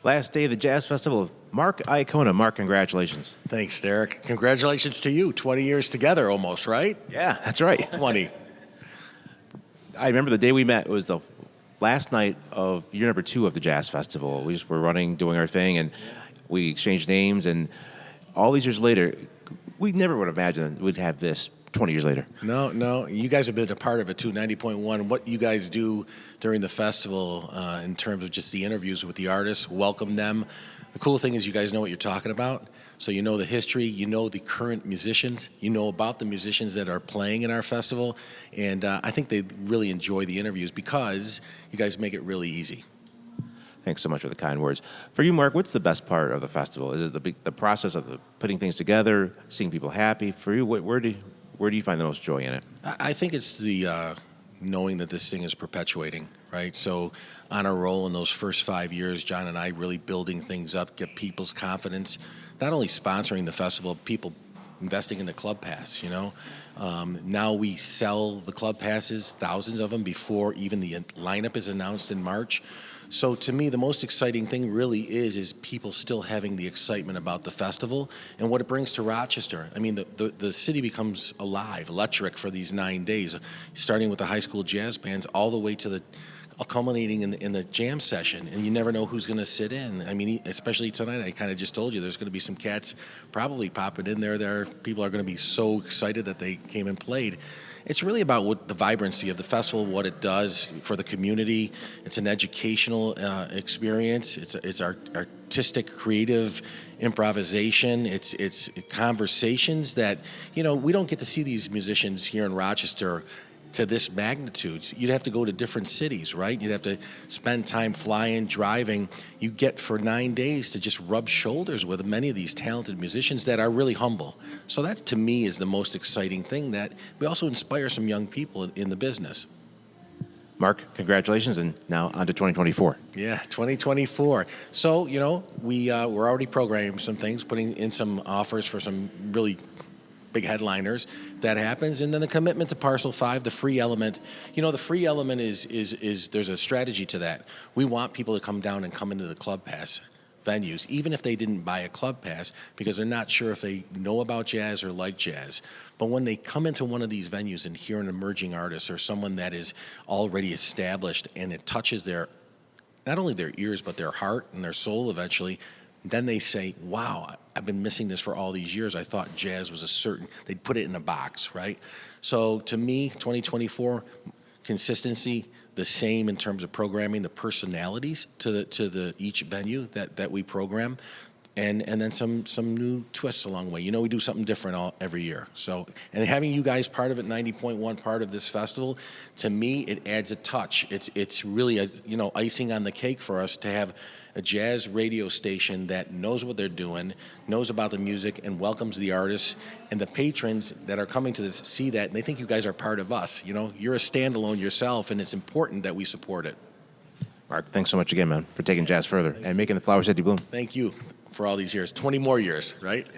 Last day of the Jazz Festival of Marc Iacona. Marc, congratulations. Thanks, Derrick. Congratulations to you. 20 years together almost, right? Yeah, that's right. 20. I remember the day we met. It was the last night of year number 2 of the Jazz Festival. We just were running, doing our thing, and we exchanged names. And all these years later, we never would have imagined we'd have this 20 years later. No. You guys have been a part of it too, 90.1. What you guys do during the festival in terms of just the interviews with the artists, welcome them. The cool thing is you guys know what you're talking about. So you know the history, you know the current musicians, you know about the musicians that are playing in our festival. And I think they really enjoy the interviews because you guys make it really easy. Thanks so much for the kind words. For you, Marc, what's the best part of the festival? Is it the process of putting things together, seeing people happy? For you, where do you find the most joy in it? I think it's the knowing that this thing is perpetuating, right? So on our roll in those first 5 years, John and I really building things up, get people's confidence, not only sponsoring the festival, people investing in the club pass, you know. Now we sell the club passes, thousands of them, before even the lineup is announced in March. So to me, the most exciting thing really is people still having the excitement about the festival and what it brings to Rochester. I mean, the city becomes alive, electric for these 9 days, starting with the high school jazz bands all the way to the culminating in the jam session, and you never know who's going to sit in. I mean, especially tonight, I kind of just told you there's going to be some cats probably popping in there. People are going to be so excited that they came and played. It's really about what the vibrancy of the festival, what it does for the community. It's an educational experience. It's artistic, creative improvisation. It's conversations that, you know, we don't get to see these musicians here in Rochester to this magnitude. You'd have to go to different cities, right? You'd have to spend time flying, driving. You get for 9 days to just rub shoulders with many of these talented musicians that are really humble. So that, to me, is the most exciting thing, that we also inspire some young people in the business. Marc, congratulations, and now on to 2024. Yeah, 2024. So, you know, we're already programming some things, putting in some offers for some really big headliners. That happens, and then the commitment to Parcel 5, the free element. You know, the free element is there's a strategy to that. We want people to come down and come into the club pass venues, even if they didn't buy a club pass, because they're not sure if they know about jazz or like jazz. But when they come into one of these venues and hear an emerging artist or someone that is already established, and it touches their, not only their ears, but their heart and their soul eventually, then they say, wow, I've been missing this for all these years. I thought jazz was they'd put it in a box, right? So to me, 2024, consistency, the same in terms of programming, the personalities to each venue that we program, and then some new twists along the way. You know, we do something different every year. So, and having you guys part of it, 90.1 part of this festival, to me, it adds a touch. It's really icing on the cake for us to have a jazz radio station that knows what they're doing, knows about the music, and welcomes the artists. And the patrons that are coming to this see that, and they think you guys are part of us. You know, you're a standalone yourself, and it's important that we support it. Marc, thanks so much again, man, for taking jazz further and making the Flower City bloom. Thank you for all these years. 20 more years, right?